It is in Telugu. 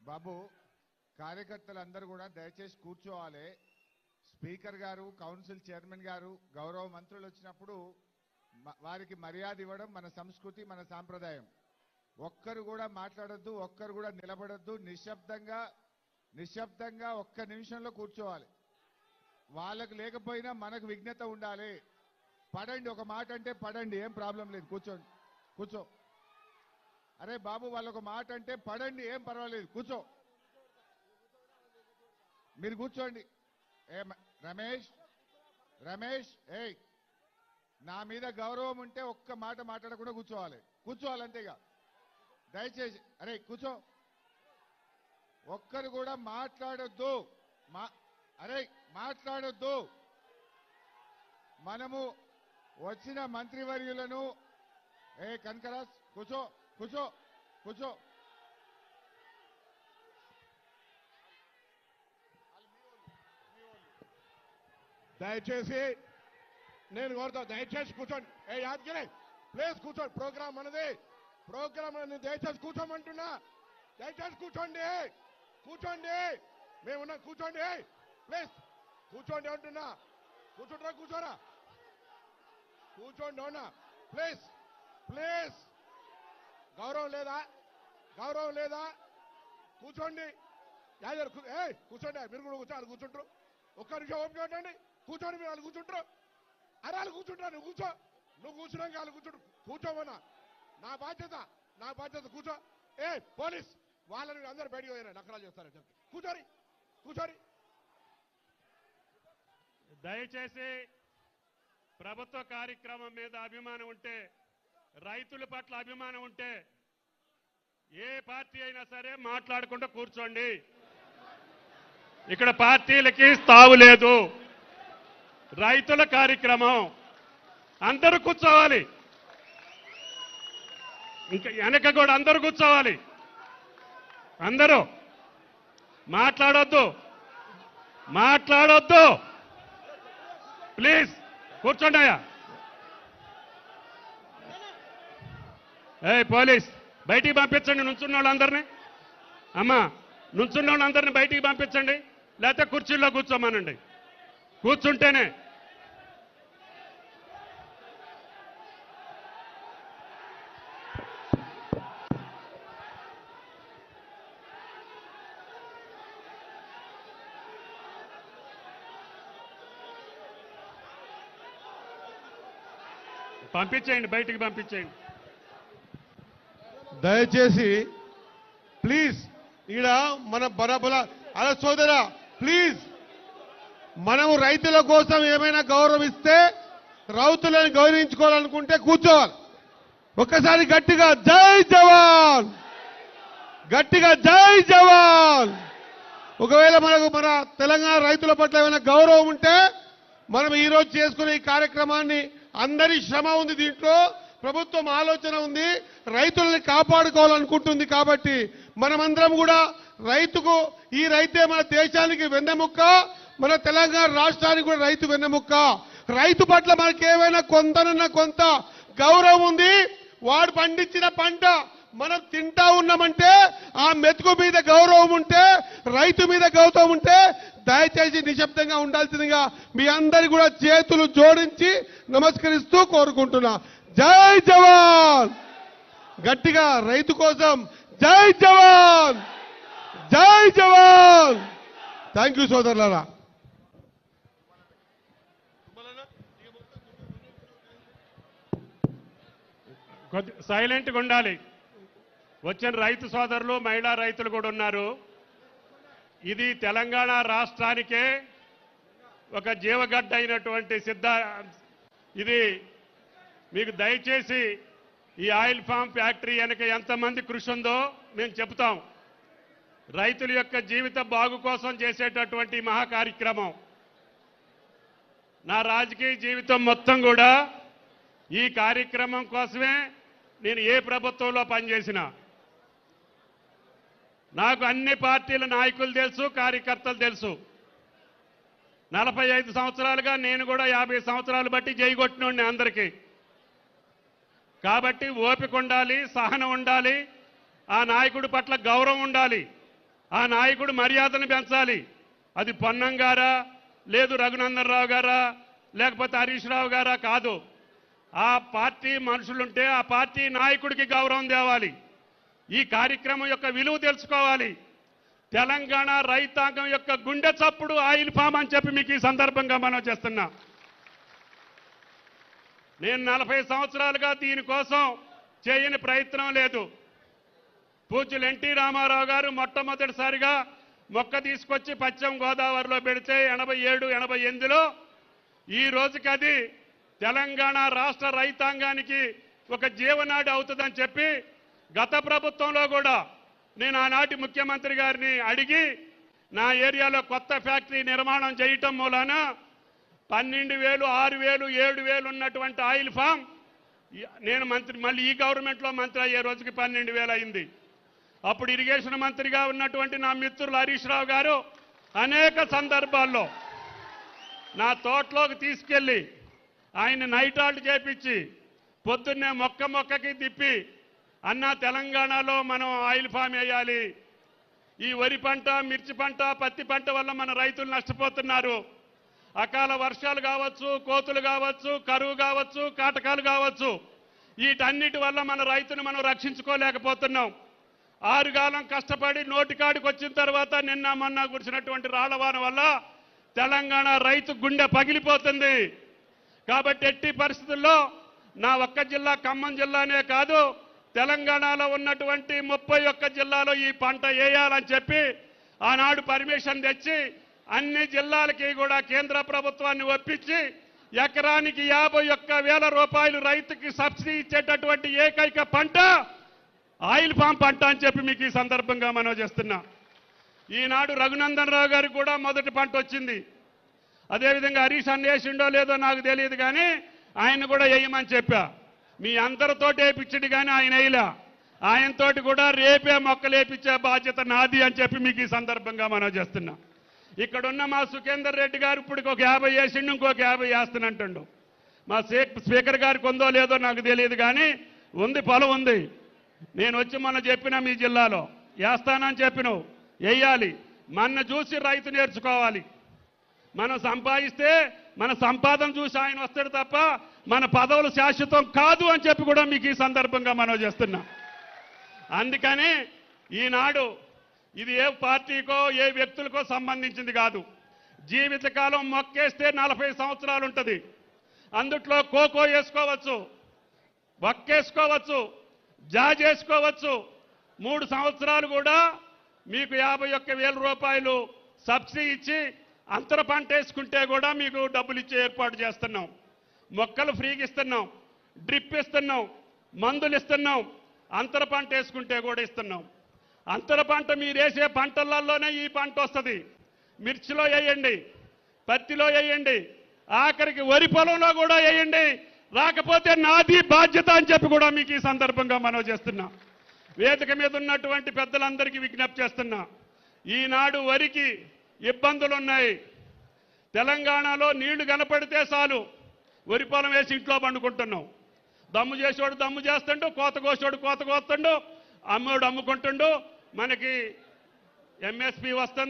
బాబు కార్యకర్తలందరూ కూడా దయచేసి కూర్చోవాలి. స్పీకర్ గారు, కౌన్సిల్ చైర్మన్ గారు, గౌరవ మంత్రులు వచ్చినప్పుడు వారికి మర్యాద ఇవ్వడం మన సంస్కృతి, మన సాంప్రదాయం. ఒక్కరు కూడా మాట్లాడొద్దు, ఒక్కరు కూడా నిలబడొద్దు. నిశ్శబ్దంగా ఒక్క నిమిషంలో కూర్చోవాలి. వాళ్ళకు లేకపోయినా మనకు విజ్ఞత ఉండాలి. పడండి, ఒక మాట అంటే పడండి, ఏం ప్రాబ్లం లేదు. కూర్చోండి, కూర్చో. అరే బాబు, వాళ్ళొక మాట అంటే పడండి, ఏం పర్వాలేదు, కూర్చో. మీరు కూర్చోండి. రమేష్ ఏయ్, నా మీద గౌరవం ఉంటే ఒక్క మాట మాట్లాడకుండా కూర్చోవాలి అంతేగా. దయచేసి అరే కూర్చో. ఒక్కరు కూడా మాట్లాడొద్దు. మాట్లాడొద్దు. మనము వచ్చిన మంత్రివర్యులను కనకరాజ్ కూర్చో. దయచేసి నేను కోరుతా, దయచేసి కూర్చోండి. యాదగిరి ప్లీజ్ కూర్చోండి. ప్రోగ్రామ్ అనేది దయచేసి కూర్చోమంటున్నా. దయచేసి కూర్చోండి. మేమున్నా, కూర్చోండి. ప్లీజ్ కూర్చోండి అంటున్నా. కూర్చోరా. కూర్చోండి అవునా. ప్లీజ్ గౌరవం లేదా? కూర్చోండి. కూర్చోండి. మీరు కూడా కూర్చో. వాళ్ళు కూర్చుంటారు. ఒక్క నిమిషం ఓపిక ఉండండి. కూర్చోండి. మీరు వాళ్ళు కూర్చుంటారు. అరే వాళ్ళు కూర్చుంటారు. నువ్వు కూర్చో. నువ్వు కూర్చున్నాక వాళ్ళు కూర్చుంటారు. కూర్చోమన్నా. నా బాధ్యత కూర్చో. పోలీస్ వాళ్ళని అందరూ బయటకు పోయారు, నకరాలు చేస్తారని చెప్పి కూర్చోరి. దయచేసి ప్రభుత్వ కార్యక్రమం మీద అభిమానం ఉంటే, రైతుల పట్ల అభిమానం ఉంటే ఏ పార్టీ అయినా సరే మాట్లాడకుండా కూర్చోండి. ఇక్కడ పార్టీలకి స్థావు లేదు. రైతుల కార్యక్రమం, అందరూ కూర్చోవాలి. ఇంకా వెనక కూడా అందరూ కూర్చోవాలి. అందరూ మాట్లాడొద్దు. ప్లీజ్ కూర్చోండి అయ్యా. పోలీస్ బయటికి పంపించండి నుంచున్న వాళ్ళందరినీ. అమ్మా, నుంచున్న వాళ్ళందరినీ బయటికి పంపించండి, లేకపోతే కుర్చీల్లో కూర్చోమనండి. కూర్చుంటేనే పంపించేయండి, బయటికి పంపించేయండి. దయచేసి ప్లీజ్ ఈడ మన బరాబర అలా సోదరా ప్లీజ్, మనము రైతుల కోసం ఏమైనా గౌరవం ఇస్తే రైతులను గౌరవించుకోవాలనుకుంటే కూర్చోవాలి. ఒక్కసారి గట్టిగా జై జవాన్. ఒకవేళ మనకు మన తెలంగాణ రైతుల పట్ల ఏమైనా గౌరవం ఉంటే మనం ఈరోజు చేసుకునే ఈ కార్యక్రమాన్ని, అందరి శ్రమ ఉంది దీంట్లో, ప్రభుత్వం ఆలోచన ఉంది, రైతులని కాపాడుకోవాలనుకుంటుంది. కాబట్టి మనమందరం కూడా ఈ రైతే మన దేశానికి వెన్నెముక్క, మన తెలంగాణ రాష్ట్రానికి కూడా రైతు వెన్నెముక్క. రైతు పట్ల మనకి ఏమైనా కొంత గౌరవం ఉంది. వాడు పండించిన పంట మనం తింటా ఉన్నామంటే ఆ మెతుకు మీద గౌరవం ఉంటే, రైతు మీద గౌరవం ఉంటే దయచేసి నిశ్శబ్దంగా ఉండాల్సిందిగా మీ అందరి కూడా చేతులు జోడించి నమస్కరిస్తూ కోరుకుంటున్నా. జై జవాన్. గట్టిగా రైతు కోసం జై జవాన్. థ్యాంక్ యూ సోదరులారా. సైలెంట్గా ఉండాలి. వచ్చిన రైతు సోదరులు, మహిళా రైతులు కూడా ఉన్నారు. ఇది తెలంగాణ రాష్ట్రానికే ఒక జీవగడ్డ అయినటువంటి ఇది మీకు దయచేసి ఈ ఆయిల్ ఫామ్ ఫ్యాక్టరీ వెనక ఎంతమంది కృషి ఉందో మేము చెప్తాం. రైతుల యొక్క జీవిత బాగు కోసం చేసేటటువంటి మహా కార్యక్రమం. నా రాజకీయ జీవితం మొత్తం కూడా ఈ కార్యక్రమం కోసమే నేను ఏ ప్రభుత్వంలో పనిచేసినా. నాకు అన్ని పార్టీల నాయకులు తెలుసు, కార్యకర్తలు తెలుసు. 45 సంవత్సరాలుగా నేను కూడా 50 సంవత్సరాలు బట్టి జైగొట్టినోడిని అందరికీ. కాబట్టి ఓపిక ఉండాలి, సహనం ఉండాలి. ఆ నాయకుడి పట్ల గౌరవం ఉండాలి, ఆ నాయకుడు మర్యాదను పెంచాలి. అది పొన్నం గారా, లేదు రఘునందన్ రావు గారా, లేకపోతే హరీష్ రావు గారా కాదు. ఆ పార్టీ మనుషులుంటే ఆ పార్టీ నాయకుడికి గౌరవం తేవాలి. ఈ కార్యక్రమం యొక్క విలువ తెలుసుకోవాలి. తెలంగాణ రైతాంగం యొక్క గుండె చప్పుడు ఆయిల్ ఫామ్ అని చెప్పి మీకు ఈ సందర్భంగా మనం చేస్తున్నా. నేను 40 సంవత్సరాలుగా దీనికోసం చేయని ప్రయత్నం లేదు. పూజ్యులు ఎన్టీ రామారావు గారు మొట్టమొదటిసారిగా మొక్క తీసుకొచ్చి పశ్చిమ గోదావరిలో పెడితే 87, 88లో ఈ రోజుకి అది తెలంగాణ రాష్ట్ర రైతాంగానికి ఒక జీవనాడి అవుతుందని చెప్పి గత ప్రభుత్వంలో కూడా నేను ఆనాటి ముఖ్యమంత్రి గారిని అడిగి నా ఏరియాలో కొత్త ఫ్యాక్టరీ నిర్మాణం చేయటం మూలాన 12,000, 6,000, 7,000 ఉన్నటువంటి ఆయిల్ ఫామ్ నేను మళ్ళీ ఈ గవర్నమెంట్లో మంత్రి అయ్యే రోజుకి 12,000 అయింది. అప్పుడు ఇరిగేషన్ మంత్రిగా ఉన్నటువంటి నా మిత్రులు హరీష్ రావు గారు అనేక సందర్భాల్లో నా తోటలోకి తీసుకెళ్లి ఆయన నైట్ హాల్ట్ చేపించి పొద్దున్నే మొక్కకి తిప్పి అన్న తెలంగాణలో మనం ఆయిల్ ఫామ్ వేయాలి, ఈ వరి పంట, మిర్చి పంట, పత్తి పంట వల్ల మన రైతులు నష్టపోతున్నారు, అకాల వర్షాలు కావచ్చు, కోతులు కావచ్చు, కరువు కావచ్చు, కాటకాలు కావచ్చు, వీటన్నిటి వల్ల మన రైతును మనం రక్షించుకోలేకపోతున్నాం. 6 కాలం కష్టపడి నోటికాడికి వచ్చిన తర్వాత నిన్న మొన్న కురిసినటువంటి రాళ్లవాన వల్ల తెలంగాణ రైతు గుండె పగిలిపోతుంది. కాబట్టి ఎట్టి పరిస్థితుల్లో నా ఒక్క జిల్లా ఖమ్మం జిల్లానే కాదు, తెలంగాణలో ఉన్నటువంటి 31 జిల్లాలో ఈ పంట వేయాలని చెప్పి ఆనాడు పర్మిషన్ తెచ్చి అన్ని జిల్లాలకి కూడా కేంద్ర ప్రభుత్వాన్ని ఒప్పించి ఎకరానికి 51,000 రూపాయలు రైతుకి సబ్సిడీ ఇచ్చేటటువంటి ఏకైక పంట ఆయిల్ ఫామ్ పంట అని చెప్పి మీకు ఈ సందర్భంగా మనం చేస్తున్నా. ఈనాడు రఘునందన్ రావు గారికి కూడా మొదటి పంట వచ్చింది. అదేవిధంగా హరీష్ అన్వేషిండో లేదో నాకు తెలియదు, కానీ ఆయన కూడా వేయమని చెప్పా. మీ అందరితోటి వేయించడు కానీ ఆయన వేయలే. ఆయనతోటి కూడా రేపే మొక్కలు వేయించే బాధ్యత నాది అని చెప్పి మీకు ఈ సందర్భంగా మనం చేస్తున్నా. ఇక్కడున్న మా సుఖేందర్ రెడ్డి గారు ఇప్పుడు ఒక 50 వేసిండు, ఇంకొక 50 వేస్తానంటుండు. మా స్పీకర్ గారికి ఉందో లేదో నాకు తెలియదు, కానీ ఉంది, పొలం ఉంది. నేను వచ్చి మొన్న చెప్పిన మీ జిల్లాలో వేస్తానని చెప్పినావు, వేయాలి. మన చూసి రైతు నేర్చుకోవాలి. మనం సంపాదిస్తే మన సంపాదన చూసి ఆయన వస్తాడు తప్ప మన పదవులు శాశ్వతం కాదు అని చెప్పి కూడా మీకు ఈ సందర్భంగా మనం చేస్తున్నాం. అందుకని ఈనాడు ఇది ఏ పార్టీకో ఏ వ్యక్తులకో సంబంధించింది కాదు. జీవితకాలం మొక్కేస్తే 40 సంవత్సరాలు ఉంటుంది. అందుట్లో కోకో వేసుకోవచ్చు, వక్కేసుకోవచ్చు, జాజ్ వేసుకోవచ్చు. 3 సంవత్సరాలు కూడా మీకు 51,000 రూపాయలు సబ్సిడీ ఇచ్చి అంతర పంట వేసుకుంటే కూడా మీకు డబ్బులు ఇచ్చే ఏర్పాటు చేస్తున్నాం. మొక్కలు ఫ్రీగా ఇస్తున్నాం, డ్రిప్ ఇస్తున్నాం, మందులు ఇస్తున్నాం, అంతర పంట వేసుకుంటే కూడా ఇస్తున్నాం. అంతర పంట మీరు వేసే పంటలలోనే ఈ పంట వస్తుంది. మిర్చిలో వేయండి, పత్తిలో వేయండి, ఆఖరికి వరి పొలంలో కూడా వేయండి. రాకపోతే నాది బాధ్యత అని చెప్పి కూడా మీకు ఈ సందర్భంగా మనం చేస్తున్నాం. వేదిక మీద ఉన్నటువంటి పెద్దలందరికీ విజ్ఞప్తి చేస్తున్నా. ఈనాడు వరికి ఇబ్బందులు ఉన్నాయి. తెలంగాణలో నీళ్లు కనపడితే చాలు వరి పొలం వేసి ఇంట్లో పండుకుంటున్నాం. దమ్ము చేసేవాడు దమ్ము చేస్తుండు, కోత కోసేవాడు కోత కోస్తుండు, అమ్మోడు అమ్ముకుంటుండు. మనకి ఎంఎస్పి వస్తుంది.